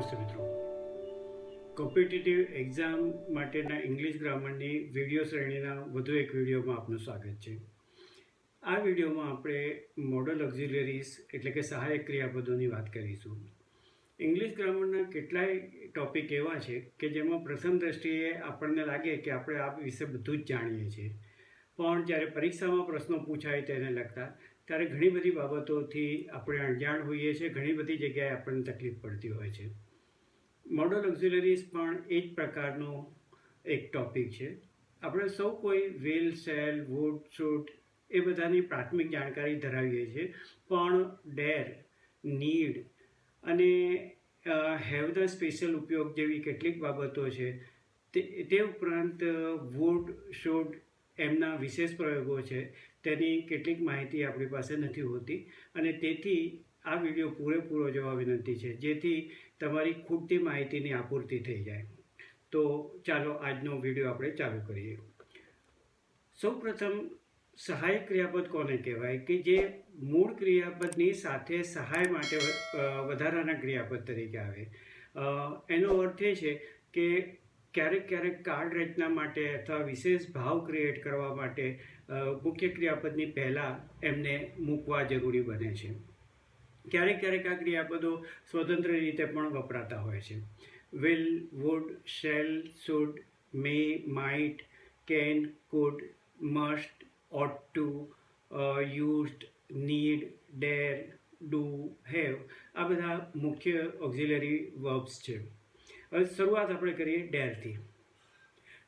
નમસ્તે મિત્રો, competitive exam માટેના ઇંગ્લિશ ગ્રામરની વિડીયો શ્રેણીના વધુ એક વિડીયોમાં આપનું સ્વાગત છે. આ વિડીયોમાં આપણે મોડલ ઓક્ઝિલરીઝ એટલે કે સહાયક ક્રિયાપદોની વાત કરીશું. ઇંગ્લિશ ગ્રામરના કેટલાય ટૉપિક એવા છે કે જેમાં પ્રથમ દ્રષ્ટિએ આપણને લાગે કે આપણે આ વિશે બધું જ જાણીએ છીએ, પણ જ્યારે પરીક્ષામાં પ્રશ્નો પૂછાય તેને લગતા ત્યારે ઘણી બધી બાબતોથી આપણે અણજાણ હોઈએ છીએ. ઘણી બધી જગ્યાએ આપણને તકલીફ પડતી હોય છે. મોડલ ઓક્ઝિલરીઝ પણ એ જ પ્રકારનો એક ટૉપિક છે. આપણે સૌ કોઈ વિલ, શેલ, વુડ, શુડ એ બધાની પ્રાથમિક જાણકારી ધરાવીએ છીએ, પણ ડેર, નીડ અને હેવના સ્પેશિયલ ઉપયોગ જેવી કેટલીક બાબતો છે. તે ઉપરાંત વુડ, શુડ એમના વિશેષ પ્રયોગો છે, તેની કેટલીક માહિતી આપણી પાસે નથી હોતી અને તેથી આ વિડીયો પૂરેપૂરો જોવા વિનંતી છે, જેથી તમારી ખૂટતી માહિતીની આપૂર્તિ થઈ જાય. તો ચાલો આજનો વિડીયો આપણે ચાલુ કરીએ. સૌપ્રથમ સહાયક ક્રિયાપદ કોને કહેવાય કે જે મૂળ ક્રિયાપદની સાથે સહાય માટે વધારાના ક્રિયાપદ તરીકે આવે. એનો અર્થ એ છે કે ક્યારેક કાર્ડ રચના માટે અથવા વિશેષ ભાવ ક્રિએટ કરવા માટે મુખ્ય ક્રિયાપદની પહેલાં એમને મૂકવા જરૂરી બને છે. ક્યારેક આ ક્રિયાપદો સ્વતંત્ર રીતે પણ વપરાતા હોય છે. Will, would, shall, should, may, might, can, could, must, ought to, used, need, dare, do, have આ બધા મુખ્ય ઓક્ઝિલરી વર્બ્સ છે. હવે શરૂઆત આપણે કરીએ ડેરથી.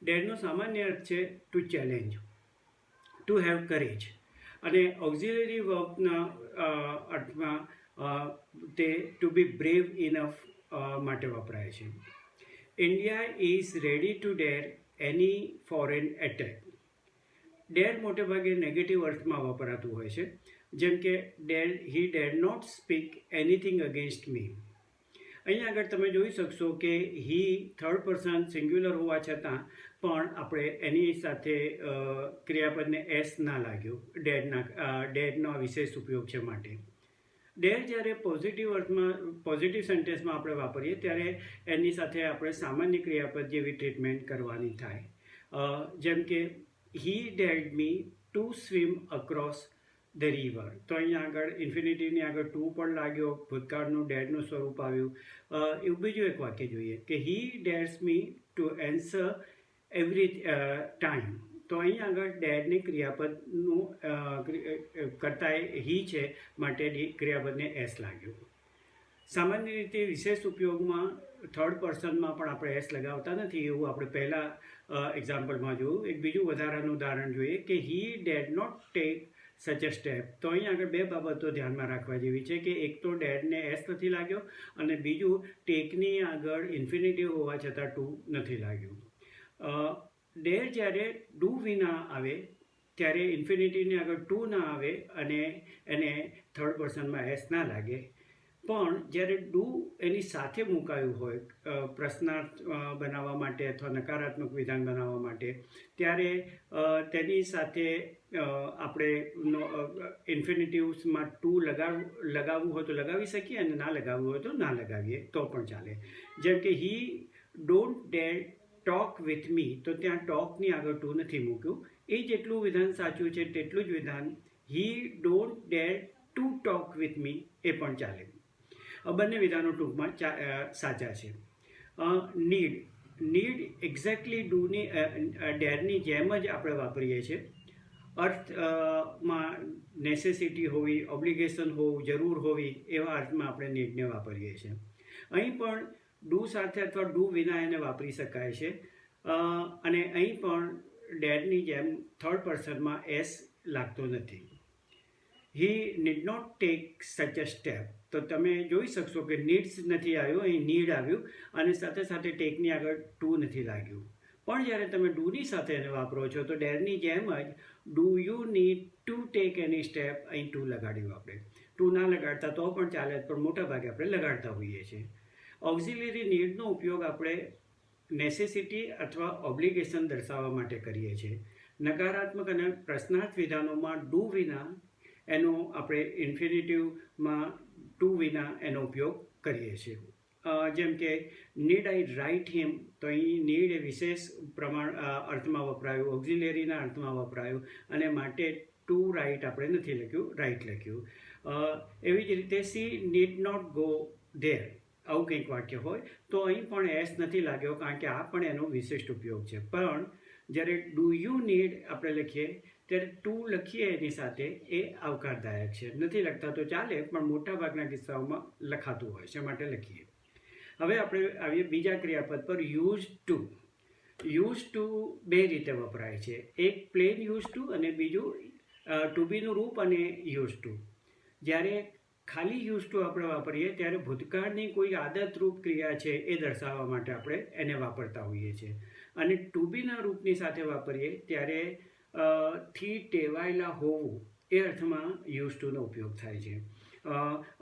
ડેરનો સામાન્ય અર્થ છે to challenge, to have courage, અને ઓક્ઝિલરી વર્બના અર્થમાં તે ટુ બી બ્રેવ ઇનફ માટે વપરાય છે. India is ready to dare any foreign attack. Dare મોટે ભાગે નેગેટિવ અર્થમાં વપરાતું હોય છે, જેમ કે he dare not speak anything against me. અહીંયા આગળ તમે જોઈ શકશો કે હી થર્ડ પર્સન સિંગ્યુલર હોવા છતાં પણ આપણે એની સાથે ક્રિયાપદને એસ ના લાગ્યું. ડેડનો વિશેષ ઉપયોગ છે માટે. ડેર જ્યારે પોઝિટિવ અર્થમાં પોઝિટિવ સેન્ટેન્સમાં આપણે વાપરીએ ત્યારે એની સાથે આપણે સામાન્ય ક્રિયાપદ જેવી ટ્રીટમેન્ટ કરવાની થાય. જેમ કે he dared me to swim across the river. તો અહીંયા આગળ ઇન્ફિનિટીવની આગળ ટુ પણ લાગ્યો, ભૂતકાળનું ડેડનું સ્વરૂપ આવ્યું. એવું બીજું એક વાક્ય જોઈએ કે he dares me to answer every time. તો અહીંયા આગળ ડેડની ક્રિયાપદનું કરતાં હી છે માટે ક્રિયાપદને એસ લાગ્યું. સામાન્ય રીતે વિશેષ ઉપયોગમાં થર્ડ પર્સનમાં પણ આપણે એસ લગાવતા નથી, એવું આપણે પહેલાં એક્ઝામ્પલમાં જોયું. એક બીજું વધારાનું ઉદાહરણ જોઈએ કે હી ડેડ નોટ ટેક સચ અ સ્ટેપ. તો અહીં આગળ બે બાબતો ધ્યાનમાં રાખવા જેવી છે કે એક તો ડેડને એસ નથી લાગ્યો અને બીજું ટેકની આગળ ઇન્ફિનિટિવ હોવા છતાં ટુ નથી લાગ્યું. ડેર જ્યારે ડુ વિના આવે ત્યારે ઇન્ફિનિટીવની આગળ ટુ ના આવે અને એને થર્ડ પર્સનમાં એસ ના લાગે. પણ જ્યારે ડુ એની સાથે મુકાયું હોય પ્રશ્નાર્થ બનાવવા માટે અથવા નકારાત્મક વિધાન બનાવવા માટે, ત્યારે તેની સાથે આપણે ઇન્ફિનિટિવ્સમાં ટુ લગાવવું હોય તો લગાવી શકીએ અને ના લગાવવું હોય તો ના લગાવીએ તો પણ ચાલે. જેમ કે he don't dare talk with me, તો ત્યાં ટોકની આગળ ટુ નથી મૂક્યું. એ જેટલું વિધાન સાચું છે તેટલું જ વિધાન he don't dare to talk with me એ પણ ચાલે. બંને વિધાનો ટૂંકમાં સાચા છે. નીડ એક્ઝેક્ટલી ડુની ડેરની જેમ જ આપણે વાપરીએ છીએ. અર્થમાં નેસેસિટી હોવી, ઓબ્લિગેશન હોવું, જરૂર હોવી એવા અર્થમાં આપણે નીડને વાપરીએ છીએ. અહીં પણ ડુ સાથે અથવા ડુ વિના એને વાપરી શકાય છે અને અહીં પણ ડેડની જેમ થર્ડ પર્સનમાં એસ લાગતો નથી. હી નીડ નોટ ટેક સચ અ સ્ટેપ. તો તમે જોઈ શકશો કે નીડ્સ નથી આવ્યું, અહીં નીડ આવ્યું અને સાથે સાથે ટેકની આગળ ટુ નથી લાગ્યું. પણ જ્યારે તમે ડુની સાથે એને વાપરો છો તો ડેરની જેમ જ do you need to take any step, અહીં ટુ લગાડ્યું આપણે. ટુ ના લગાડતા તો પણ ચાલે, પણ મોટા ભાગે આપણે લગાડતા હોઈએ છીએ. ઓક્ઝિલરી નીડનો ઉપયોગ આપણે નેસેસિટી અથવા ઓબ્લિગેશન દર્શાવવા માટે કરીએ છીએ. નકારાત્મક અને પ્રશ્નાર્થ વિધાનોમાં ડુ વિના એનો આપણે ઇન્ફિનિટિવમાં ટુ વિના એનો ઉપયોગ કરીએ છીએ. જેમ કે નીડ આઈ રાઇટ હિમ, તો અહીં નીડ એ વિશેષ અર્થમાં વપરાયું, ઓક્ઝિલરીના અર્થમાં વપરાયું, અને માટે ટુ રાઇટ આપણે નથી લખ્યું, રાઇટ લખ્યું. એવી જ રીતે she need not go there, આવું કંઈક વાક્ય હોય તો અહીં પણ એસ નથી લાગ્યો, કારણ કે આ પણ એનો વિશિષ્ટ ઉપયોગ છે. પણ જ્યારે ડુ યુ નીડ આપણે લખીએ ત્યારે ટુ લખીએ એની સાથે એ આવકારદાયક છે. નથી લખતા તો ચાલે, પણ મોટાભાગના કિસ્સાઓમાં લખાતું હોય છે, માટે લખીએ. હવે આપણે આવીએ બીજા ક્રિયાપદ પર, યુઝ ટુ. યુઝ ટુ બે રીતે વપરાય છે, એક પ્લેન યુઝ ટુ અને બીજું ટુ બીનું રૂપ અને યુઝ ટુ. જ્યારે ખાલી યુઝ ટુ આપણે વાપરીએ ત્યારે ભૂતકાળની કોઈ આદતરૂપ ક્રિયા છે એ દર્શાવવા માટે આપણે એને વાપરતા હોઈએ છીએ. અને ટુ બીના રૂપની સાથે વાપરીએ ત્યારે થી ટેવાયેલા હોવું એ અર્થમાં યુઝ ટુનો ઉપયોગ થાય છે,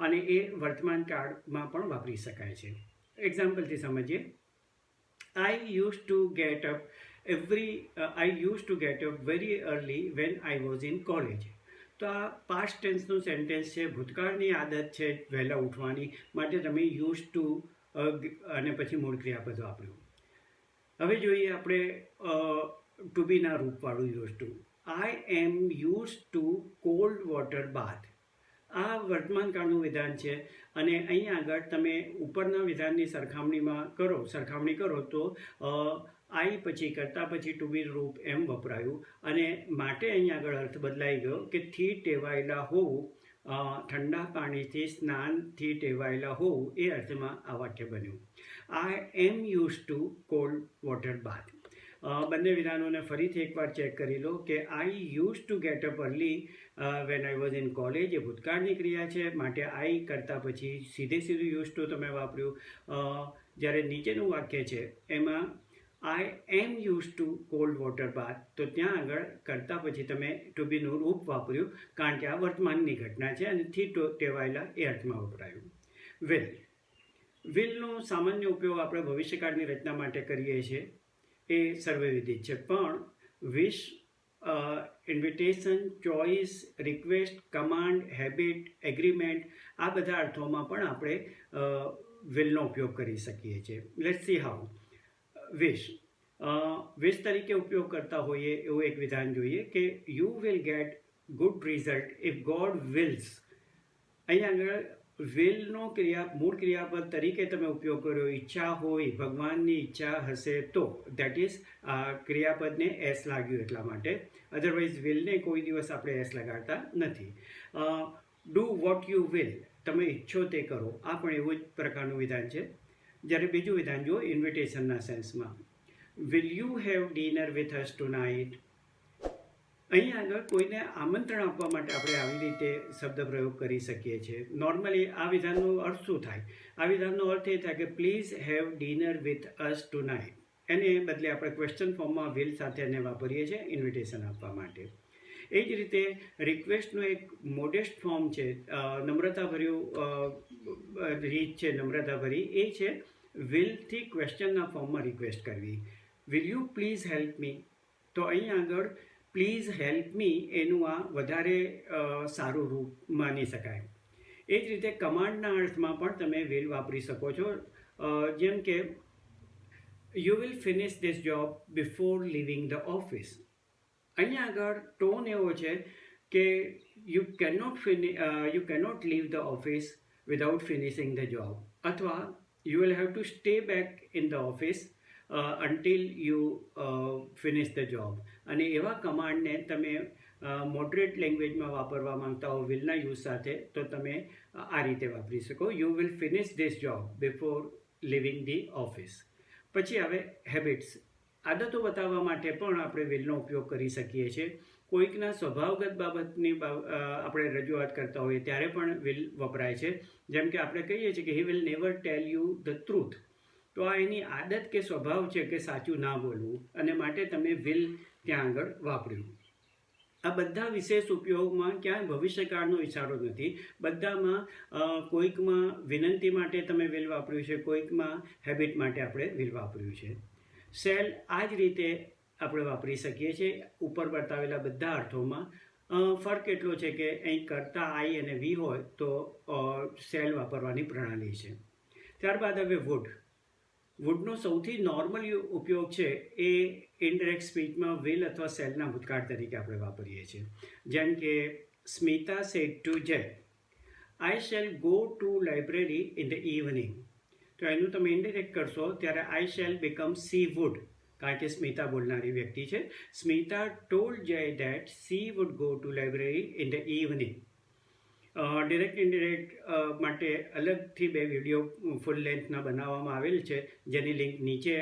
અને એ વર્તમાન કાળમાં પણ વાપરી શકાય છે. એક્ઝામ્પલથી સમજીએ. I used to get up very early when I was in college. તો આ પાસ્ટ ટેન્સનું સેન્ટેન્સ છે, ભૂતકાળની આદત છે વહેલા ઉઠવાની, માટે તમે યુઝ ટુ અને પછી મૂળ ક્રિયાપદ વાપર્યું. હવે જોઈએ આપણે ટુ બીના રૂપવાળું use to. I am use to cold water bath. આ વર્તમાન કાળનું વિધાન છે, અને અહીં આગળ તમે ઉપરના વિધાનની સરખામણી કરો તો આઈ પછી કરતાં પછી ટુ બી રૂપ એમ વપરાયું, અને માટે અહીં આગળ અર્થ બદલાઈ ગયો કે થી ટેવાયેલા હોવું, ઠંડા પાણીથી સ્નાનથી ટેવાયેલા હોવું, એ અર્થમાં આ વાક્ય બન્યું. I am use to cold water bath. બંને વિધાનોને ફરીથી એકવાર ચેક કરી લો કે I use to get up early when I was in college એ ભૂતકાળની ક્રિયા છે, માટે આઈ કરતાં પછી સીધું યુઝ ટુ તમે વાપર્યું. જ્યારે નીચેનું વાક્ય છે એમાં આઈ am use to cold water બાથ, તો ત્યાં આગળ કરતાં પછી તમે ટુ બીનું રૂપ વાપર્યું, કારણ કે આ વર્તમાનની ઘટના છે અને થી ટેવાયેલા એ અર્થમાં વપરાયું. વિલ. વિલનો સામાન્ય ઉપયોગ આપણે ભવિષ્યકાળની રચના માટે કરીએ છીએ, એ સર્વવિદિત છે. પણ wish, invitation, choice, request, command, habit, agreement, આ બધા અર્થોમાં પણ આપણે વિલનો ઉપયોગ કરી શકીએ છીએ. Let's see how. Wish. Wish તરીકે ઉપયોગ કરતા હોઈએ એવું એક વિધાન જોઈએ કે you will get good result if God wills. અહીંયા આગળ વિલનો મૂળ ક્રિયાપદ તરીકે તમે ઉપયોગ કર્યો, ઈચ્છા હોય, ભગવાનની ઈચ્છા હશે તો, દેટ ઇઝ ક્રિયાપદને એસ લાગ્યું એટલા માટે. અધરવાઇઝ વિલને કોઈ દિવસ આપણે એસ લગાડતા નથી. ડુ વોટ યુ વિલ, તમે ઈચ્છો તે કરો, આ પણ એવું જ પ્રકારનું વિધાન છે. જ્યારે બીજું વિધાન જુઓ ઇન્વિટેશનના સેન્સમાં, will you have dinner with us tonight. અહીં આગળ કોઈને આમંત્રણ આપવા માટે આપણે આવી રીતે શબ્દ પ્રયોગ કરી શકીએ છીએ. નોર્મલી આ વિધાનનો અર્થ શું થાય? આ વિધાનનો અર્થ એ થાય કે please have dinner with us tonight. એને બદલે આપણે ક્વેશ્ચન ફોર્મમાં વિલ સાથે એને વાપરીએ છીએ ઇન્વિટેશન આપવા માટે. એ જ રીતે રિક્વેસ્ટનું એક મોડેસ્ટ ફોર્મ છે, નમ્રતાભર્યું રીત છે, નમ્રતાભરી, એ છે વિલથી ક્વેશ્ચનના ફોર્મમાં રિક્વેસ્ટ કરવી. Will you please help me. તો અહીં આગળ પ્લીઝ હેલ્પ મી એનું આ વધારે સારું રૂપ માની શકાય. એ જ રીતે કમાન્ડના અર્થમાં પણ તમે વિલ વાપરી શકો છો, જેમ કે you will finish this job before leaving the office. અહીંયા આગળ ટોન એવો છે કે you cannot leave the office without finishing the job, અથવા you will have to stay back in the office until you finish the job. અને એવા કમાન્ડને તમે moderate લેંગ્વેજમાં વાપરવા માંગતા હો વિલના યુઝ સાથે, તો તમે આ રીતે વાપરી શકો, you will finish this job before living the office. પછી આવે હેબિટ્સ. આદતો બતાવવા માટે પણ આપણે વિલનો ઉપયોગ કરી શકીએ છીએ. કોઈકના સ્વભાવગત બાબતની આપણે રજૂઆત કરતા હોઈએ ત્યારે પણ વિલ વપરાય છે. જેમ કે આપણે કહીએ છીએ કે he will never tell you the truth. તો આ એની આદત કે સ્વભાવ છે કે સાચું ના બોલવું, અને માટે તમે વિલ ત્યાં આગળ વાપર્યું. આ બધા વિશેષ ઉપયોગમાં ક્યાંય ભવિષ્યકાળનો ઇશારો નથી. બધામાં કોઈકમાં વિનંતી માટે તમે વિલ વાપર્યું છે, કોઈકમાં હેબિટ માટે આપણે વિલ વાપર્યું છે. સેલ આ જ રીતે આપણે વાપરી શકીએ છીએ ઉપર બતાવેલા બધા અર્થોમાં. ફરક એટલો છે કે અહીં કરતા આઈ અને વી હોય તો સેલ વાપરવાની પ્રણાલી છે. ત્યારબાદ હવે વુડનો સૌથી નોર્મલ ઉપયોગ છે એ ઇનડાયરેક્ટ સ્પીચમાં વિલ અથવા શેલના ભૂતકાળ તરીકે આપણે વાપરીએ છીએ. જેમ કે સ્મિતા સેડ ટુ જય, આઈ shell go to library in the evening. તો એનું તમે ઇનડાયરેક્ટ કરશો ત્યારે આઈ શેલ બીકમ સી વુડ, કારણ કે સ્મિતા બોલનારી વ્યક્તિ છે. સ્મિતા ટોલ્ડ જય that she would go to library in the evening. Direct indirect માટે અલગથી 2 વિડીયો ફૂલ લેન્થના બનાવવામાં આવેલ છે, જેની લિંક નીચે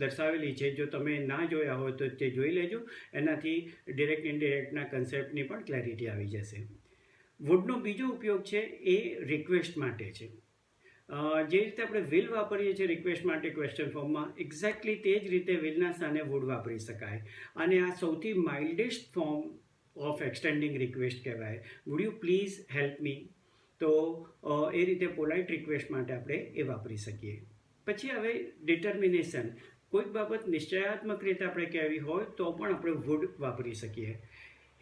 દર્શાવેલી છે. જો તમે ના જોયા હોય તો તે જોઈ લેજો. એનાથી ડિરેક્ટ ઇનડિરેક્ટના કન્સેપ્ટની પણ ક્લેરિટી આવી જશે. વુડનો બીજો ઉપયોગ છે એ રિક્વેસ્ટ માટે છે. જે રીતે આપણે વિલ વાપરીએ છીએ રિક્વેસ્ટ માટે ક્વેશ્ચન ફોર્મમાં, એક્ઝેક્ટલી તે જ રીતે વિલના સ્થાને વુડ વાપરી શકાય. અને આ સૌથી માઇલ્ડેસ્ટ ફોર્મ ઓફ એક્સટેન્ડિંગ રિક્વેસ્ટ કહેવાય. Would you please help me. તો એ રીતે પોલાઇટ રિક્વેસ્ટ માટે આપણે એ વાપરી શકીએ. પછી હવે ડિટર્મિનેશન, કોઈક બાબત નિશ્ચયાત્મક રીતે આપણે કહેવી હોય તો પણ આપણે વુડ વાપરી શકીએ.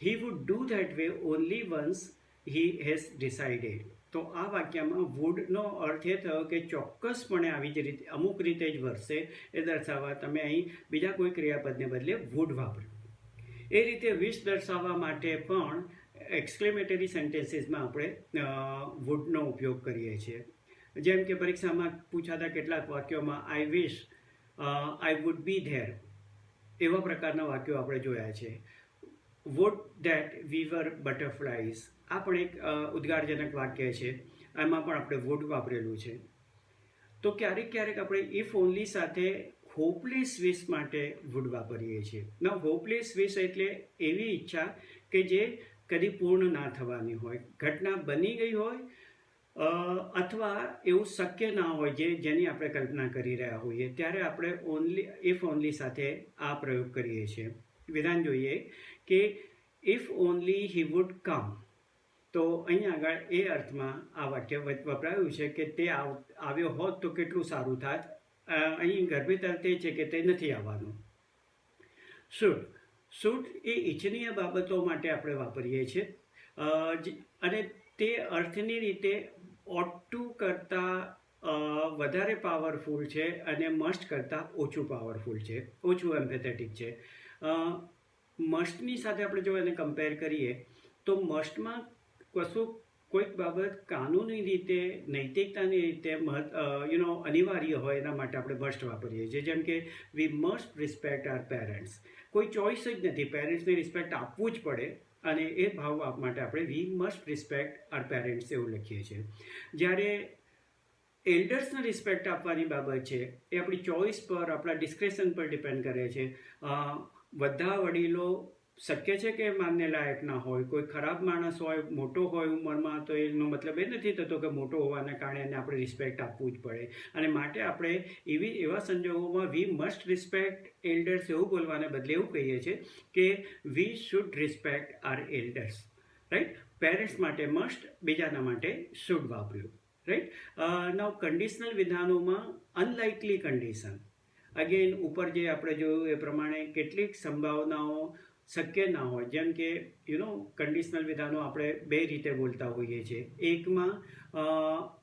He would do that way only once he has decided. તો આ વાક્યમાં વુડનો અર્થ એ થયો કે ચોક્કસપણે આવી જ રીતે અમુક રીતે જ વર્તે એ દર્શાવવા તમે અહીં બીજા કોઈ ક્રિયાપદને બદલે વુડ વાપર્યું. એ રીતે વિશ દર્શાવવા માટે પણ એક્સક્લેમેટરી સેન્ટેન્સીસમાં આપણે વુડનો ઉપયોગ કરીએ છીએ. જેમ કે પરીક્ષામાં પૂછાતા કેટલાક વાક્યોમાં આઈ વિશ આઈ વુડ બી ધેર, એવા પ્રકારના વાક્યો આપણે જોયા છે. Would that we were butterflies, આ પણ એક ઉદ્ગારજનક વાક્ય છે, એમાં પણ આપણે વુડ વાપરેલું છે. તો ક્યારેક ક્યારેક આપણે ઇફ ઓનલી સાથે હોપલેસ વિશ માટે વુડ વાપરીએ છીએ. ના, હોપલેસ વિશ એટલે એવી ઈચ્છા કે જે કદી પૂર્ણ ના થવાની હોય, ઘટના બની ગઈ હોય અથવા એવું શક્ય ના હોય જેની આપણે કલ્પના કરી રહ્યા હોઈએ, ત્યારે આપણે ઇફ ઓનલી સાથે આ પ્રયોગ કરીએ છીએ. વિધાન જોઈએ કે ઇફ ઓનલી હી વુડ કમ. તો અહીં આગળ એ અર્થમાં આ વાક્ય વપરાયું છે કે તે આવ્યો હોત તો કેટલું સારું થાત. અહીં ગર્ભિત અર્થ એ છે કે તે નથી આવવાનું. શુડ એ ઇચ્છનીય બાબતો માટે આપણે વાપરીએ છીએ અને તે અર્થની રીતે ઓટ ટુ કરતાં વધારે પાવરફુલ છે અને મસ્ટ કરતાં ઓછું પાવરફુલ છે, ઓછું એમ્પેથેટિક છે. મસ્ટની સાથે આપણે જો એને કમ્પેર કરીએ તો મસ્ટમાં કોઈક બાબત કાનૂની રીતે, નૈતિકતાની રીતે અનિવાર્ય હોય એના માટે આપણે મસ્ટ વાપરીએ છીએ. જેમ કે we must respect our parents, કોઈ ચોઇસ જ નથી, પેરેન્ટ્સને રિસ્પેક્ટ આપવું જ પડે અને એ ભાવ માટે આપણે we must respect our parents એવું લખીએ છીએ. જ્યારે એલ્ડર્સને રિસ્પેક્ટ આપવાની બાબત છે એ આપણી ચોઇસ પર, આપણા ડિસ્ક્રેશન પર ડિપેન્ડ કરે છે. બધા વડીલો શક્ય છે કે માનને લાયક ના હોય. કોઈ ખરાબ માણસ હોય, મોટો હોય ઉંમરમાં, તો એનો મતલબ એ નથી થતો કે મોટો હોવાના કારણે એને આપણે રિસ્પેક્ટ આપવું જ પડે. અને માટે આપણે એવા સંજોગોમાં વી મસ્ટ રિસ્પેક્ટ એલ્ડર્સ એવું બોલવાને બદલે એવું કહીએ છીએ કે we should respect our elders. Right? Parents માટે મસ્ટ, બીજાના માટે શુડ વાપર્યું. રાઈટ? નાઉ કન્ડિશનલ વિધાનોમાં અનલાઇકલી કન્ડિશન, અગેન ઉપર જે આપણે જોયું એ પ્રમાણે કેટલીક સંભાવનાઓ શક્ય ના હોય. જેમ કે કન્ડિશનલ વિધાનો આપણે 2 રીતે બોલતા હોઈએ છીએ. એકમાં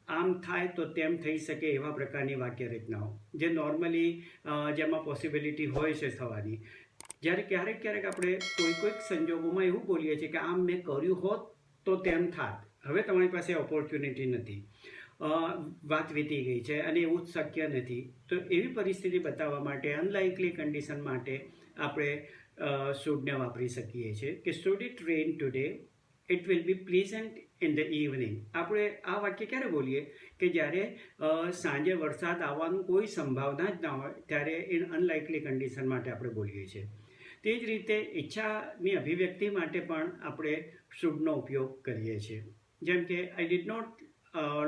આમ થાય તો તેમ થઈ શકે એવા પ્રકારની વાક્ય રચનાઓ જે નોર્મલી જેમાં પોસિબિલિટી હોય છે થવાની. જ્યારે ક્યારેક આપણે કોઈક સંજોગોમાં એવું બોલીએ છીએ કે આમ મેં કર્યું હોત તો તેમ થાત, હવે તમારી પાસે ઓપોર્ચ્યુનિટી નથી, વાત વીતી ગઈ છે અને એવું જ શક્ય નથી. તો એવી પરિસ્થિતિ બતાવવા માટે અનલાઇકલી કન્ડિશન માટે આપણે શુડને વાપરી શકીએ છીએ કે should it rain today, it will be pleasant in the evening. આપણે આ વાક્ય ક્યારે બોલીએ કે જ્યારે સાંજે વરસાદ આવવાનું કોઈ સંભાવના જ ના હોય, ત્યારે એ અનલાઇકલી કન્ડિશન માટે આપણે બોલીએ છીએ. તે જ રીતે ઈચ્છાની અભિવ્યક્તિ માટે પણ આપણે શુડનો ઉપયોગ કરીએ છીએ. જેમ કે I did not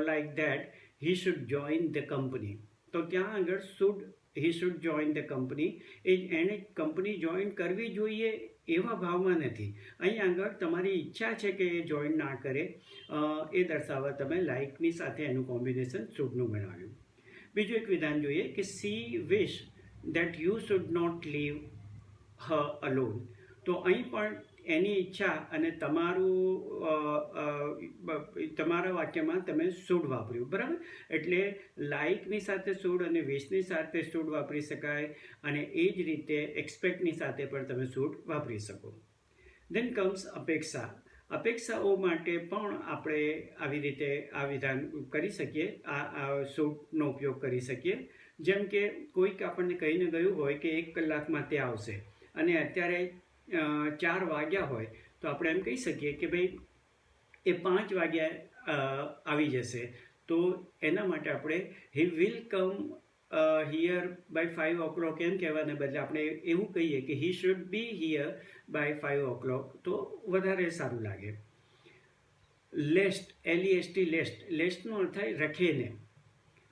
like that he should join the company. તો ત્યાં આગળ he should join the company, એણે કંપની જોઈન કરવી જોઈએ એવા ભાવમાં નથી. અહીં આગળ તમારી ઈચ્છા છે કે એ જોઈન ના કરે એ દર્શાવવા તમે લાઇકની સાથે એનું કોમ્બિનેશન શુડનું બનાવ્યું. બીજું એક વિધાન જોઈએ કે she wish that you should not leave her alone. તો અહીં પણ એની ઈચ્છા અને તમારા વાક્યમાં તમે શુડ વાપર્યું, બરાબર. એટલે લાઇકની સાથે શુડ અને વિશની સાથે શુડ વાપરી શકાય, અને એ જ રીતે એક્સપેક્ટની સાથે પણ તમે શુડ વાપરી શકો. દેન કમ્સ અપેક્ષા. અપેક્ષાઓ માટે પણ આપણે આવી રીતે આ વિધાન કરી શકીએ, આ શુડનો ઉપયોગ કરી શકીએ. જેમ કે કોઈક આપણને કહીને ગયું હોય કે 1 કલાકમાં તે આવશે, અને અત્યારે 4 વાગ્યા હોય, તો આપણે એમ કહી શકીએ કે ભાઈ એ 5 વાગ્યા આવી જશે. તો એના માટે આપણે he will come here by 5 o'clock એમ કહેવાને બદલે આપણે એવું કહીએ કે he should be here by 5 o'clock, તો વધારે સારું લાગે. Lest, LEST, lest. લેસ્ટનો અર્થ થાય રખેને.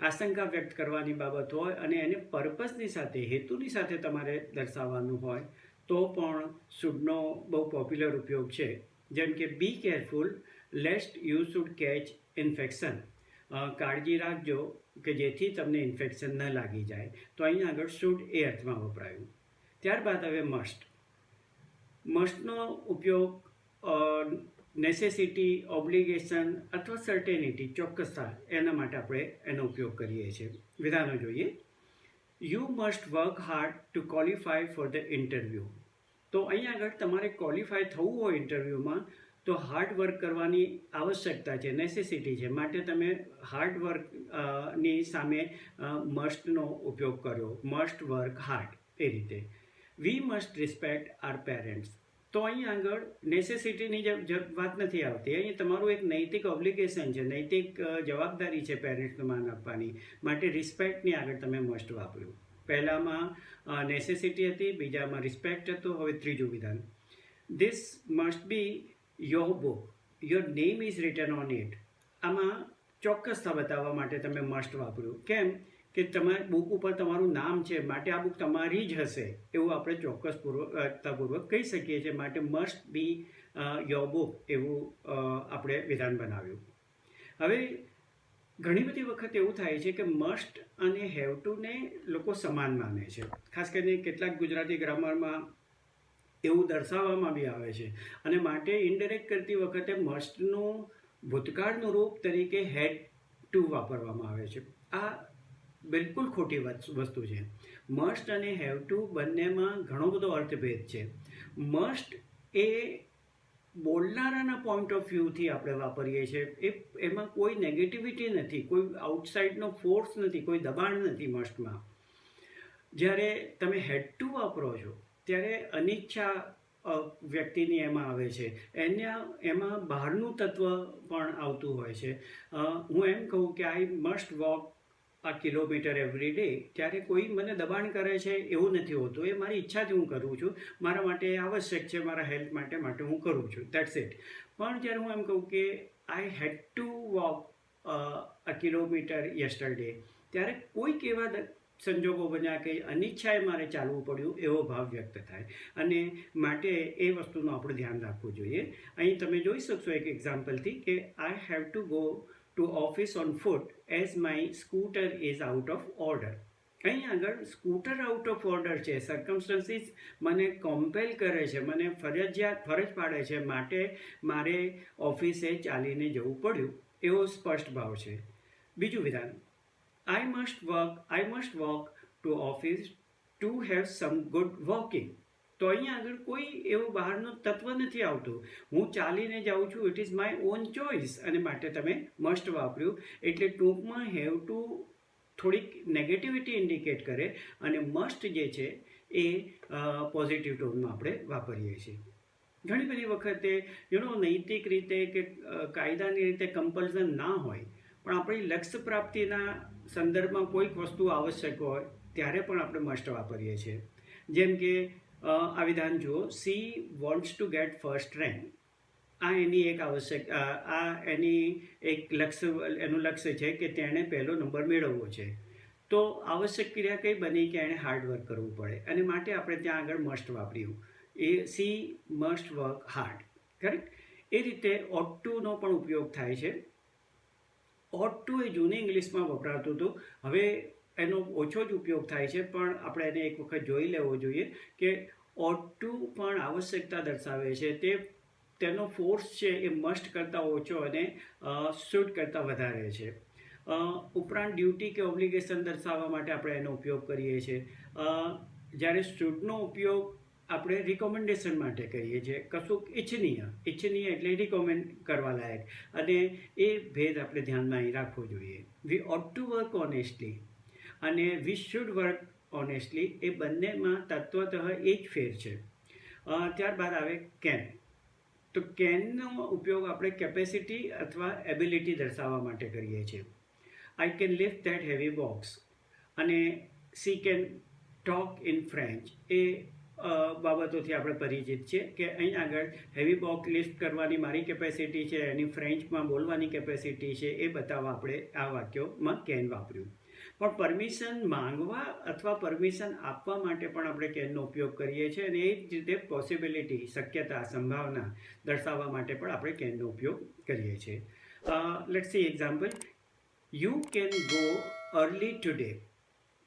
આશંકા વ્યક્ત કરવાની બાબત હોય અને એને પર્પઝની સાથે, હેતુની સાથે તમારે દર્શાવવાનું હોય, તો પણ શુડનો બહુ પોપ્યુલર ઉપયોગ છે. જેમ કે be careful lest you should catch infection. કાળજી રાખજો કે જેથી તમને ઇન્ફેક્શન ન લાગી જાય. તો અહીં આગળ શુડ એ અર્થમાં વપરાયું. ત્યારબાદ હવે મસ્ટ. મસ્ટનો ઉપયોગ નેસેસિટી, ઓબ્લિગેશન અથવા સર્ટેનિટી, ચોક્કસતા, એના માટે આપણે એનો ઉપયોગ કરીએ છીએ. વિધાનો જોઈએ. You must work hard two qualify for the interview. તો અહીં આગળ તમારે ક્વોલિફાય થવું હોય ઇન્ટરવ્યૂમાં, તો હાર્ડ વર્ક કરવાની આવશ્યકતા છે, નેસેસિટી છે. માટે તમે હાર્ડ વર્કની સામે મસ્ટનો ઉપયોગ કર્યો, મસ્ટ વર્ક હાર્ડ, એ રીતે. We must respect our parents. તો અહીં આગળ નેસેસિટીની વાત નથી આવતી. અહીં તમારું એક નૈતિક ઓબ્લિગેશન છે, નૈતિક જવાબદારી છે પેરેન્ટ્સને માન આપવાની. માટે રિસ્પેક્ટની આગળ તમે મસ્ટ વાપર્યું. પહેલામાં નેસેસિટી હતી, બીજામાં રિસ્પેક્ટ હતો, હવે ત્રીજું વિધાન. This must be your book, your name is return on it. આમાં ચોક્કસતા બતાવવા માટે તમે મસ્ટ વાપર્યું. કેમ કે તમારી બુક ઉપર તમારું નામ છે, માટે આ બુક તમારી જ હશે, એવું આપણે ચોક્કસપૂર્વક કહી શકીએ છીએ. માટે મસ્ટ બી યોર બુક, એવું આપણે વિધાન બનાવ્યું. હવે ઘણી બધી વખત એવું થાય છે કે મસ્ટ અને હેવ ટુને લોકો સમાન માને છે. ખાસ કરીને કેટલાક ગુજરાતી ગ્રામરમાં એવું દર્શાવવામાં બી આવે છે, અને માટે ઇનડાયરેક્ટ કરતી વખતે મસ્ટનું ભૂતકાળનું રૂપ તરીકે હેડ ટુ વાપરવામાં આવે છે. આ બિલકુલ ખોટી વસ્તુ છે. મસ્ટ અને હેવ ટુ બંનેમાં ઘણો બધો અર્થભેદ છે. મસ્ટ એ બોલનારાના પોઈન્ટ ઓફ વ્યૂથી આપણે વાપરીએ છીએ. એમાં કોઈ નેગેટિવિટી નથી, કોઈ આઉટસાઇડનો ફોર્સ નથી, કોઈ દબાણ નથી મસ્ટમાં. જ્યારે તમે હેડ ટુ વાપરો છો ત્યારે અનિચ્છા વ્યક્તિની એમાં આવે છે, એમાં બહારનું તત્વ પણ આવતું હોય છે. હું એમ કહું કે I must walk a kilometer every day, ત્યારે કોઈ મને દબાણ કરે છે એવું નથી હોતું. એ મારી ઈચ્છાથી હું કરું છું, મારા માટે આવશ્યક છે, મારા હેલ્થ માટે હું કરું છું, દેટ્સ ઇટ. પણ જ્યારે હું એમ કહું કે I had to walk a kilometer yesterday, ત્યારે કોઈક એવા સંજોગો બન્યા કે અનિચ્છાએ મારે ચાલવું પડ્યું, એવો ભાવ વ્યક્ત થાય. અને માટે એ વસ્તુનું આપણે ધ્યાન રાખવું જોઈએ. અહીં તમે જોઈ શકશો એક એક્ઝામ્પલથી કે I have to go to office on foot as my scooter is out of order. અહીં આગળ સ્કૂટર આઉટ ઓફ ઓર્ડર છે. સર્કમસ્ટન્સીસ મને કમ્પેલ કરે છે, મને ફરજ પાડે છે, માટે મારે ઓફિસે ચાલીને જવું પડ્યું, એવો સ્પષ્ટ ભાવ છે. બીજું વિધાન. I must walk two office to have sum good walking. તો અહીંયા આગળ કોઈ એવું બહારનું તત્વ નથી આવતું, હું ચાલીને જાઉં છું, it is my own choice, અને માટે તમે મસ્ટ વાપર્યું. એટલે ટૂંકમાં હેવ ટુ થોડીક નેગેટિવિટી ઇન્ડિકેટ કરે, અને મસ્ટ જે છે એ પોઝિટિવ ટોનમાં આપણે વાપરીએ છીએ. ઘણી બધી વખતે નૈતિક રીતે કે કાયદાની રીતે કમ્પલ્સન ના હોય, પણ આપણી લક્ષ્ય પ્રાપ્તિના સંદર્ભમાં કોઈક વસ્તુ આવશ્યક હોય ત્યારે પણ આપણે મસ્ટ વાપરીએ છીએ. જેમ કે આ વિધાન જુઓ. C wants to gate first rank. આ એની એક એનું લક્ષ્ય છે કે તેણે પહેલો નંબર મેળવવો છે. તો આવશ્યક ક્રિયા કઈ બની કે એણે હાર્ડવર્ક કરવું પડે, અને માટે આપણે ત્યાં આગળ મસ્ટ વાપર્યું. એ she must work hard, correct. એ રીતે ઓટ ટુનો પણ ઉપયોગ થાય છે. ઓટ ટુ એ જૂની ઇંગ્લિશમાં વપરાતું હતું, હવે એનો ઓછો જ ઉપયોગ થાય છે, પણ આપણે એને એક વખત જોઈ લેવો જોઈએ કે ought to પણ આવશ્યકતા દર્શાવે છે. તેનો ફોર્સ છે એ મસ્ટ કરતાં ઓછો અને શુડ કરતાં વધારે છે. ઉપરાંત ડ્યુટી કે ઓબ્લિગેશન દર્શાવવા માટે આપણે એનો ઉપયોગ કરીએ છીએ. જ્યારે શુડનો ઉપયોગ આપણે રિકોમેન્ડેશન માટે કરીએ છીએ. કશુંક ઇચ્છનીય એટલે રિકોમેન્ડ કરવા લાયક, અને એ ભેદ આપણે ધ્યાનમાં અહીં રાખવો જોઈએ. વી ઓટ ટુ વર્ક ઓનેસ્ટલી અને વી શુડ વર્ક ઓનેસ્ટલી, એ બંનેમાં તત્વતઃ એ જ ફેર છે. ત્યારબાદ આવે કેન. તો કેનનો ઉપયોગ આપણે કેપેસિટી અથવા એબિલિટી દર્શાવવા માટે કરીએ છીએ. I can lift that heavy box અને she can talk in French, એ બાબતોથી આપણે પરિચિત છે કે અહીં આગળ હેવી બોક્સ લિફ્ટ કરવાની મારી કેપેસિટી છે, એની ફ્રેન્ચમાં બોલવાની કેપેસિટી છે, એ બતાવવા આપણે આ વાક્યોમાં કેન વાપર્યું. પણ પરમિશન માંગવા અથવા પરમિશન આપવા માટે પણ આપણે કેનનો ઉપયોગ કરીએ છીએ, અને એ જ રીતે પોસિબિલિટી, શક્યતા, સંભાવના દર્શાવવા માટે પણ આપણે કેનનો ઉપયોગ કરીએ છીએ. Let's C example. You can go early today.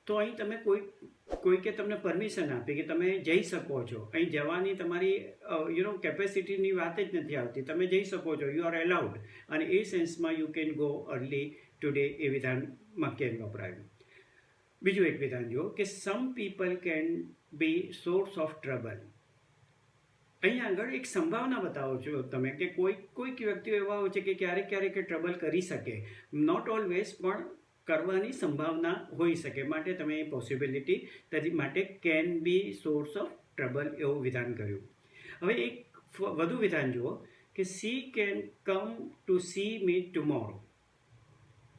તો અહીં તમે કોઈકે તમને પરમિશન આપી કે તમે જઈ શકો છો. અહીં જવાની તમારી કેપેસિટીની વાત જ નથી આવતી. તમે જઈ શકો છો, યુ આર એલાઉડ, અને એ સેન્સમાં you can go early today એ વિધાનમાં કેન વપરાયું. બીજું એક વિધાન જુઓ કે some people can be source of trouble. અહીં આગળ એક સંભાવના બતાવો છો તમે કે કોઈક વ્યક્તિઓ એવા હોય છે કે ક્યારેક ટ્રબલ કરી શકે, નોટ ઓલવેઝ, પણ કરવાની સંભાવના હોઈ શકે, માટે તમે એ પોસિબિલિટી માટે can be source of trouble એવું વિધાન કર્યું. હવે એક વધુ વિધાન જુઓ કે she can come to see me tomorrow.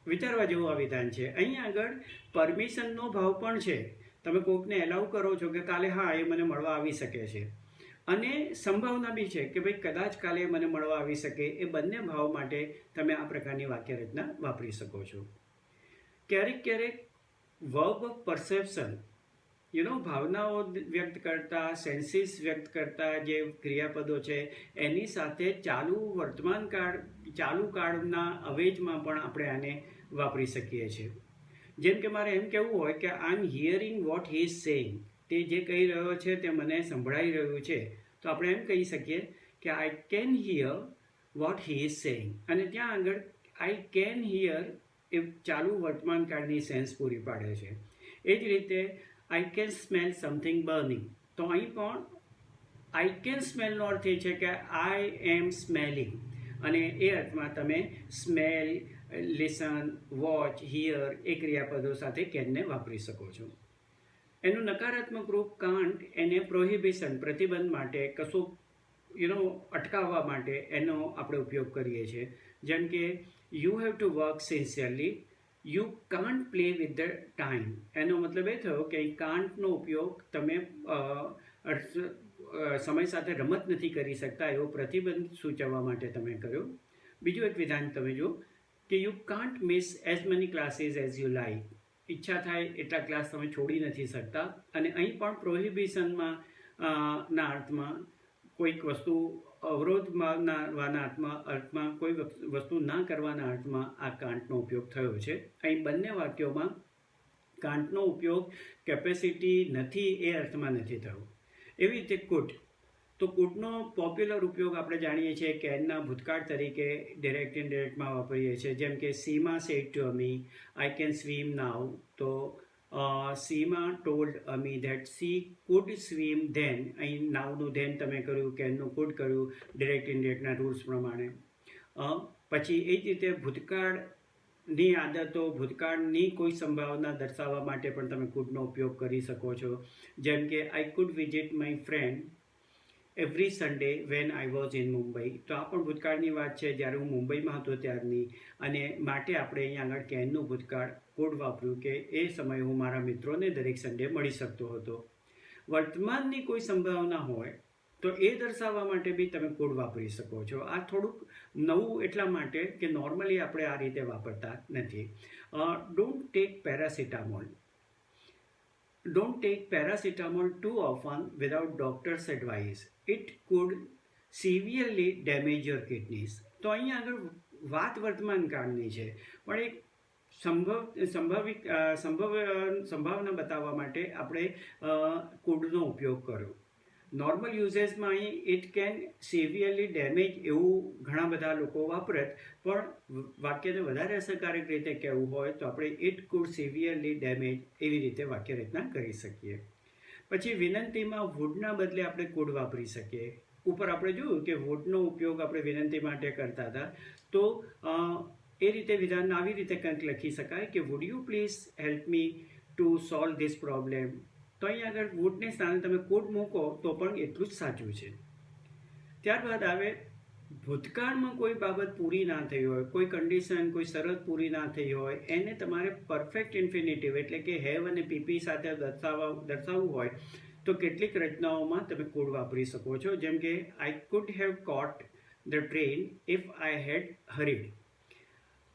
વિચારવા જેવું આ વિધાન છે. અહીં આગળ પરમિશનનો ભાવ પણ છે. તમે કોઈકને એલાઉ કરો છો કે કાલે હા એ મને મળવા આવી શકે છે, અને સંભાવના બી છે કે ભાઈ કદાચ કાલે મને મળવા આવી શકે. એ બંને ભાવ માટે તમે આ પ્રકારની વાક્ય રચના વાપરી શકો છો. ક્યારેક વર્બ ઓફ પરસેપ્શન, ભાવનાઓ વ્યક્ત કરતા, સેન્સીસ વ્યક્ત કરતા જે ક્રિયાપદો છે એની સાથે ચાલુ કાળના અવેજમાં પણ આપણે આને વાપરી શકીએ છીએ. જેમ કે મારે એમ કહેવું હોય કે I am hearing what he is saying. તે જે કહી રહ્યો છે તે મને સંભળાઈ રહ્યું છે. તો આપણે એમ કહી શકીએ કે I can here vote he is saying. અને ત્યાં આગળ આઈ કેન હિયર એ ચાલુ વર્તમાન કાળની સેન્સ પૂરી પાડે છે. એ જ રીતે I can smell something burning. તો અહીં પણ આઈ કેન સ્મેલનો અર્થ એ છે કે આઈ એમ સ્મેલિંગ, અને એ અર્થમાં તમે સ્મેલ, લિસન, વોચ, હિયર એ ક્રિયાપદો સાથે કેનને વાપરી શકો છો. એનું નકારાત્મક રૂપ કાન્ટ, એને પ્રોહિબિશન, પ્રતિબંધ માટે, કશું અટકાવવા માટે એનો આપણે ઉપયોગ કરીએ છીએ. જેમ કે you have to work sincerely, you can't play with the time. એનો મતલબ એ થયો કે કાન્ટનો ઉપયોગ તમે સમય સાથે રમત નથી કરી શકતા એવો પ્રતિબંધ સૂચવવા માટે તમે કર્યો. બીજું એક વિધાન તમે જુઓ કે you can't miss as money classes as you like. ઈચ્છા થાય એટલા ક્લાસ તમે છોડી નથી શકતા. અને અહીં પણ પ્રોહિબિશનમાં ના અર્થમાં, કોઈક વસ્તુ અવરોધવાના અર્થમાં, કોઈ વસ્તુ ના કરવાના અર્થમાં આ કાન્ટનો ઉપયોગ થયો છે. અહીં બંને વાક્યોમાં કાન્ટનો ઉપયોગ કેપેસિટી નથી એ અર્થમાં નથી થયો. એવી રીતે કુડ. તો કુડનો પોપ્યુલર ઉપયોગ આપણે જાણીએ છીએ કેનના ભૂતકાળ તરીકે ડિરેક્ટ ઇનડિરેક્ટમાં વાપરીએ છીએ. જેમ કે Seema said to Ami I can swim now. તો Seema told Ami that she could swim then. અહીં નાવનું ધેન તમે કર્યું, કેનનું કુડ કર્યું ડિરેક્ટ ઇનડિરેક્ટના રૂલ્સ પ્રમાણે. પછી એ જ રીતે ભૂતકાળની આદતો, ભૂતકાળની કોઈ સંભાવના દર્શાવવા માટે પણ તમે કુડનો ઉપયોગ કરી શકો છો. જેમ કે I food visit my friend every Sunday van I was in Mumbai. તો આ પણ ભૂતકાળની વાત છે, જ્યારે હું મુંબઈમાં હતો ત્યારની, અને માટે આપણે અહીંયા આગળ કેનનું ભૂતકાળ કુડ વાપર્યું કે એ સમયે હું મારા મિત્રોને દરેક સન્ડે મળી શકતો હતો. વર્તમાનની કોઈ સંભાવના હોય તો એ દર્શાવવા માટે બી તમે કુડ વાપરી શકો છો. આ થોડુંક નવું એટલા માટે કે નોર્મલી આપણે આ રીતે વાપરતા નથી. Don't take paracetamol. Don't take paracetamol too often without doctor's advice. It could severely damage your kidneys. તો અહીંયા આગળ વાત વર્તમાન કાળની છે, પણ એક સંભાવના બતાવવા માટે આપણે કુડનો ઉપયોગ કર્યો. નોર્મલ યુઝેસમાં અહીં ઇટ કેન સિવિયરલી ડેમેજ એવું ઘણા બધા લોકો વાપરે, પણ વાક્યને વધારે અસરકારક રીતે કહેવું હોય તો આપણે ઇટ કુડ સિવિયરલી ડેમેજ એવી રીતે વાક્ય રચના કરી શકીએ. પછી વિનંતીમાં વુડના બદલે આપણે કુડ વાપરી શકીએ. ઉપર આપણે જોયું કે વુડનો ઉપયોગ આપણે વિનંતી માટે કરતા હતા, તો એ રીતે વિધાન આવી રીતે કંઈક લખી શકાય કે would you please help me to solve this problem. તો અહીં આગળ વુડને સ્થાને તમે કુડ મૂકો તો પણ એટલું જ સાચું છે. ત્યારબાદ આવે ભૂતકાળમાં કોઈ બાબત પૂરી ના થઈ હોય, કોઈ કન્ડિશન, કોઈ શરત પૂરી ના થઈ હોય, એને તમારે પરફેક્ટ ઇન્ફિનિટિવ એટલે કે હેવ અને પીપી સાથે દર્શાવવું હોય તો કેટલીક રચનાઓમાં તમે કુડ વાપરી શકો છો. જેમ કે I could have caught the train if I had hurried.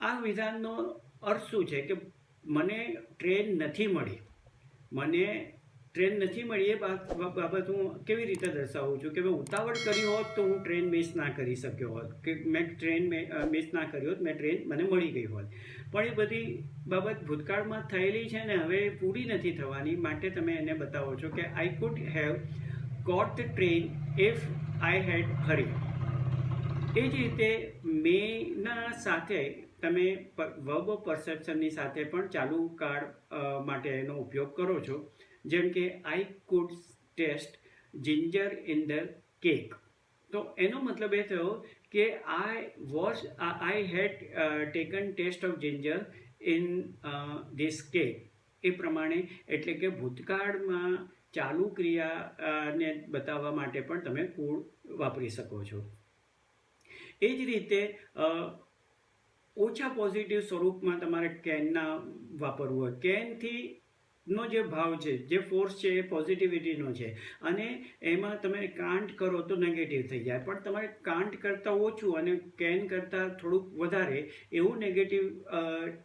આ વિધાનનો અર્થ શું છે કે મને ટ્રેન નથી મળી. મને ટ્રેન નથી મળી એ બાબત હું કેવી રીતે દર્શાવું છું કે મેં ઉતાવળ કરી હોત તો હું ટ્રેન મિસ ના કરી શક્યો હોત, કે મેં ટ્રેન મિસ ના કરી હોત, મેં ટ્રેન મને મળી ગઈ હોત. પણ એ બધી બાબત ભૂતકાળમાં થયેલી છે ને હવે પૂરી નથી થવાની, માટે તમે એને બતાવો છો કે I could have got the train if I had hurry. એ જ રીતે મેના સાથે તમે વર્બ ઓફ પરસેપ્શનની સાથે પણ ચાલુ કાળ માટે એનો ઉપયોગ કરો છો. જેમ કે I could taste ginger in the cake. તો એનો મતલબ એ થયો કે I had taken taste of ginger in this cake. એ પ્રમાણે એટલે કે ભૂતકાળમાં ચાલુ ક્રિયાને બતાવવા માટે પણ તમે કુડ વાપરી શકો છો. એ જ રીતે ઓછા પોઝિટિવ સ્વરૂપમાં તમારે કેનના વાપરવું હોય. કેનથી નો જે ભાવ છે, જે ફોર્સ છે એ પોઝિટિવિટીનો છે, અને એમાં તમે કાન્ટ કરો તો નેગેટિવ થઈ જાય. પણ તમારે કાન્ટ કરતાં ઓછું અને કેન કરતાં થોડુંક વધારે એવું નેગેટિવ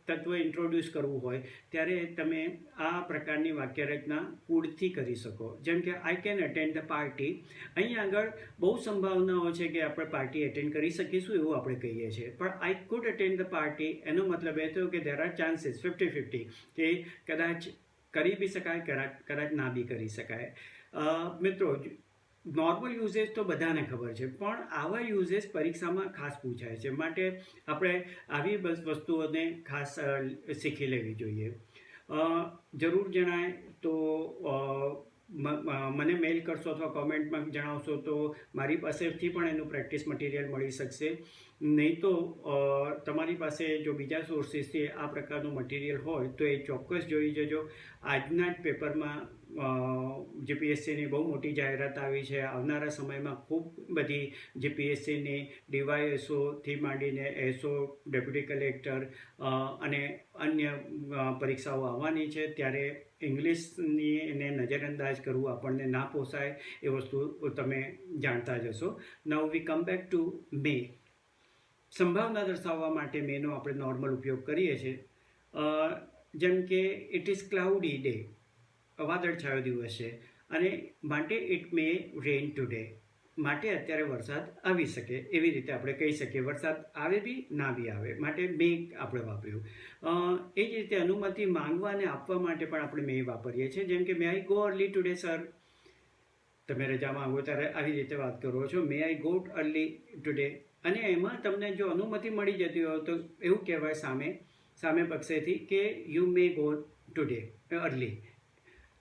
તત્વ ઇન્ટ્રોડ્યુસ કરવું હોય ત્યારે તમે આ પ્રકારની વાક્યરચના કુડથી કરી શકો. જેમ કે I can attend the party. અહીં આગળ બહુ સંભાવનાઓ છે કે આપણે પાર્ટી એટેન્ડ કરી શકીશું એવું આપણે કહીએ છીએ, પણ I could attend the party એનો મતલબ એ થયો કે દેર આર ચાન્સીસ 50-50 કે કદાચ કરી બી શકાય, કદાચ ના બી કરી શકાય. મિત્રો, નોર્મલ યુઝેસ તો બધાને ખબર છે, પણ આવા યુઝેસ પરીક્ષામાં ખાસ પૂછાય છે, માટે આપણે આવી વસ્તુઓને ખાસ શીખી લેવી જોઈએ. જરૂર જણાય તો મને મેલ કરશો અથવા કોમેન્ટમાં જણાવશો તો મારી પાસેથી પણ એનું પ્રેક્ટિસ મટીરિયલ મળી શકશે. નહીં તો તમારી પાસે જો બીજા સોર્સિસથી આ પ્રકારનું મટીરિયલ હોય તો એ ચોક્કસ જોઈ જજો. આજના જ પેપરમાં જીપીએસસીની બહુ મોટી જાહેરાત આવી છે. આવનારા સમયમાં ખૂબ બધી જીપીએસસીની ડીવાયએસઓથી માંડીને એસઓ, ડેપ્યુટી કલેક્ટર અને અન્ય પરીક્ષાઓ આવવાની છે. ત્યારે ઇંગ્લિશની એને નજરઅંદાજ કરવું આપણને ના પોસાય એ વસ્તુ તમે જાણતા જ હશો. નાઉ વી કમ બેક ટુ મે. સંભાવના દર્શાવવા માટે મેનો આપણે નોર્મલ ઉપયોગ કરીએ છીએ. જેમ કે ઇટ ઇઝ ક્લાઉડી ડે, વાદળછાયો દિવસ છે, અને માટે ઇટ મે રેન ટુડે, માટે અત્યારે વરસાદ આવી શકે એવી રીતે આપણે કહી શકીએ. વરસાદ આવે બી ના બી આવે, માટે મે આપણે વાપર્યું. એ જ રીતે અનુમતિ માંગવા અને આપવા માટે પણ આપણે મે વાપરીએ છીએ. જેમ કે may I go early today sir. તમે રજા માંગો ત્યારે આવી રીતે વાત કરો છો, may I go early today. અને એમાં તમને જો અનુમતિ મળી જતી હોય તો એવું કહેવાય સામે પક્ષેથી કે you may go today early.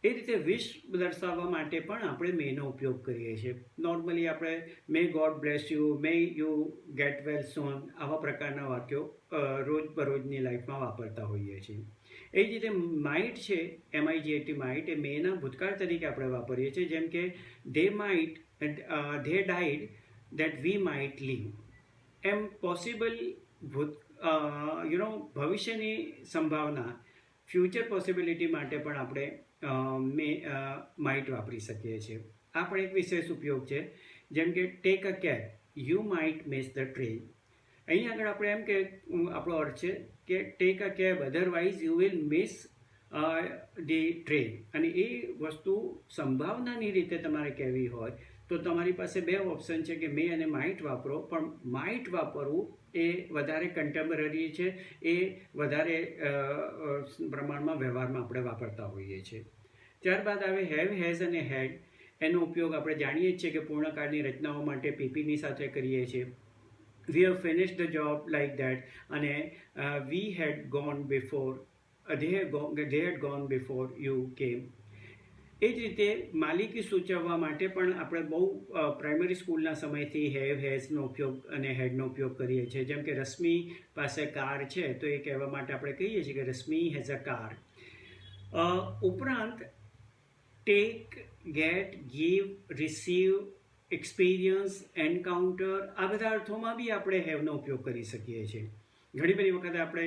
એ રીતે વિશ દર્શાવવા માટે પણ આપણે મેનો ઉપયોગ કરીએ છીએ. નોર્મલી આપણે may God bless you, may you get well soon, આવા પ્રકારના વાક્યો રોજબરોજની લાઈફમાં વાપરતા હોઈએ છીએ. એ જ રીતે માઇટ છે, MIGHT માઇટ, એ મેના ભૂતકાળ તરીકે આપણે વાપરીએ છીએ. જેમ કે they died that we might live. એમ પોસિબલ ભવિષ્યની સંભાવના, ફ્યુચર પોસિબિલિટી માટે પણ આપણે માઇટ વાપરી શકીએ છીએ. આ પણ એક વિશેષ ઉપયોગ છે. જેમ કે take a cab, you might miss the train. અહીં આગળ આપણે એમ કે આપણો અર્થ છે કે take a cab, otherwise you will miss the train. અને એ વસ્તુ સંભાવનાની રીતે તમારે કહેવી હોય તો તમારી પાસે બે ઓપ્શન છે કે મે અને માઇટ વાપરો, પણ માઇટ વાપરવું એ વધારે કન્ટેમ્પરરી છે, એ વધારે પ્રમાણમાં વ્યવહારમાં આપણે વાપરતા હોઈએ છીએ. ત્યારબાદ આવે હેવ, હેઝ અને હેડ. એનો ઉપયોગ આપણે જાણીએ જ છીએ કે પૂર્ણકાળની રચનાઓ માટે પીપીની સાથે કરીએ છીએ. We have finished the job like that, અને we had gone before, they had gone before you came. એ જ રીતે માલિકી સૂચવવા માટે પણ આપણે બહુ પ્રાઇમરી સ્કૂલના સમયથી હેઝનો ઉપયોગ અને હેડનો ઉપયોગ કરીએ છીએ. જેમ કે રશ્મિ પાસે કાર છે તો એ કહેવા માટે આપણે કહીએ છીએ કે રશ્મિ હેઝ અ કાર. ઉપરાંત take, get, give, receive, experience, encounter, આ બધા અર્થોમાં બી આપણે હેવનો ઉપયોગ કરી શકીએ છીએ. ઘણી બધી વખતે આપણે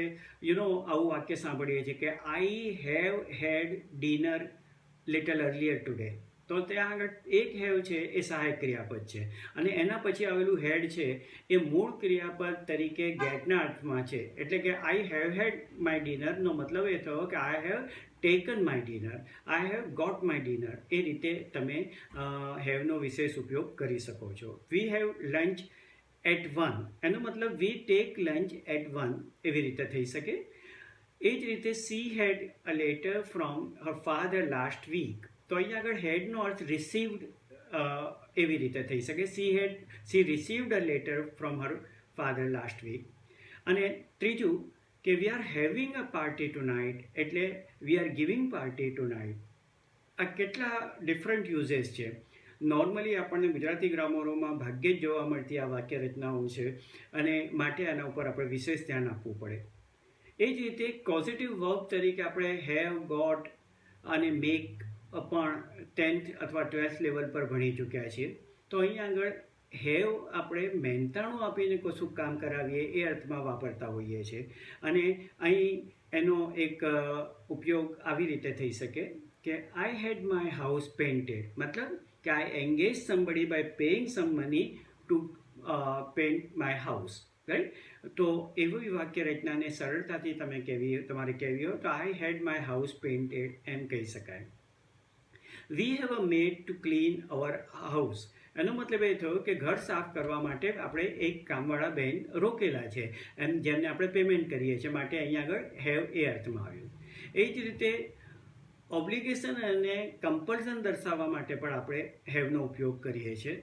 આવું વાક્ય સાંભળીએ છીએ કે I have head dinner little earlier today. તો ત્યાં આગળ એક હેવ છે એ સહાયક ક્રિયાપદ છે અને એના પછી આવેલું હેડ છે એ મૂળ ક્રિયાપદ તરીકે ગેટના અર્થમાં છે. એટલે કે આઈ હેવ હેડ માય ડિનરનો મતલબ એ થયો કે I have taken my dinner, I have got my dinner. એ રીતે તમે હેવનો વિશેષ ઉપયોગ કરી શકો છો. વી હેવ લંચ એટ 1, એનો મતલબ વી ટેક લંચ એટ 1, એવી રીતે થઈ શકે. એ જ રીતે she had a letter from her father last week. તો અહીંયા આગળ હેડનો અર્થ રિસીવ્ડ એવી રીતે થઈ શકે. She received a letter from her father last week. અને ત્રીજું કે we are having a party tonight, એટલે we are giving party tonight. આ કેટલા ડિફરન્ટ યુઝેસ છે. નોર્મલી આપણને ગુજરાતી ગ્રામરોમાં ભાગ્યે જ જોવા મળતી આ વાક્ય રચનાઓ છે અને માટે આના ઉપર આપણે વિશેષ ધ્યાન આપવું પડે. એ જ રીતે પોઝિટિવ વર્બ તરીકે આપણે હેવ, ગોટ અને મેક પણ 10th અથવા 12th લેવલ પર ભણી ચૂક્યા છીએ. તો અહીંયા આગળ હેવ આપણે મહેનતાણું આપીને કશું કામ કરાવીએ એ અર્થમાં વાપરતા હોઈએ છીએ. અને અહીં એનો એક ઉપયોગ આવી રીતે થઈ શકે કે I had my house painted, મતલબ કે I engage somebody by paying some money to paint my house, right. તો એવી વાક્ય રચનાને સરળતાથી તમારે કહેવી હોય તો I had my house painted એમ કહી શકાય. We have a maid to clean our house. એનો મતલબ એ થયો કે ઘર સાફ કરવા માટે આપણે એક કામવાળા બહેન રોકેલા છે, એમ જેમને આપણે પેમેન્ટ કરીએ છીએ, માટે અહીંયા આગળ હેવ એ અર્થમાં આવ્યું. એ જ રીતે ઓબ્લિગેશન અને કમ્પલ્સન દર્શાવવા માટે પણ આપણે હેવનો ઉપયોગ કરીએ છીએ.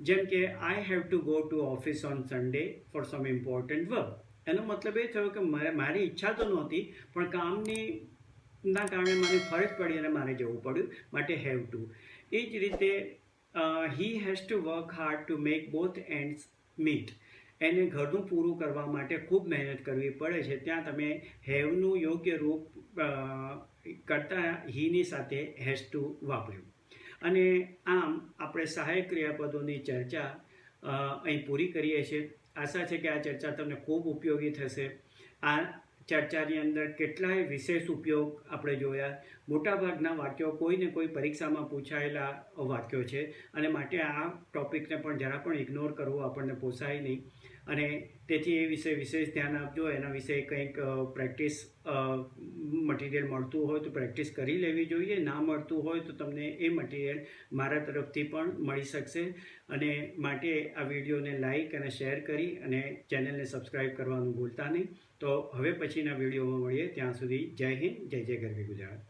જેમ કે I have to go to office on Sunday for some important work. એનો મતલબ એ થયો કે મારી ઈચ્છા તો નહોતી પણ કામના કારણે મને ફરજ પડી અને મારે જવું પડ્યું, માટે હેવ ટુ. એ જ રીતે he has to work hard to make both ends meet. એને ઘરનું પૂરું કરવા માટે ખૂબ મહેનત કરવી પડે છે. ત્યાં તમે હેવનું યોગ્ય રૂપ કરતાં હીની સાથે હેઝ ટુ વાપર્યું. અને આમ આપણે સહાયક ક્રિયાપદોની ચર્ચા અહીં પૂરી કરીએ છીએ. આશા છે કે આ ચર્ચા તમને ખૂબ ઉપયોગી થશે. આ ચર્ચાની અંદર કેટલાય વિશેષ ઉપયોગ આપણે જોયા. મોટાભાગના વાક્યો કોઈને કોઈ પરીક્ષામાં પૂછાયેલા વાક્યો છે અને માટે આ ટૉપિકને પણ જરા પણ ઇગ્નોર કરવો આપણને પોસાય નહીં. અને તેથી એ વિશે વિશેષ ધ્યાન આપજો. એના વિશે કંઈક પ્રેક્ટિસ મટીરિયલ મળતું હોય તો પ્રેક્ટિસ કરી લેવી જોઈએ. ના મળતું હોય તો તમને એ મટીરિયલ મારા તરફથી પણ મળી શકશે. અને માટે આ વિડીયોને લાઈક અને શેર કરી અને ચેનલને સબસ્ક્રાઈબ કરવાનું ભૂલતા નહીં. તો હવે પછીના વિડીયોમાં મળીએ. ત્યાં સુધી જય હિન્દ, જય જય ગરવી ગુજરાત.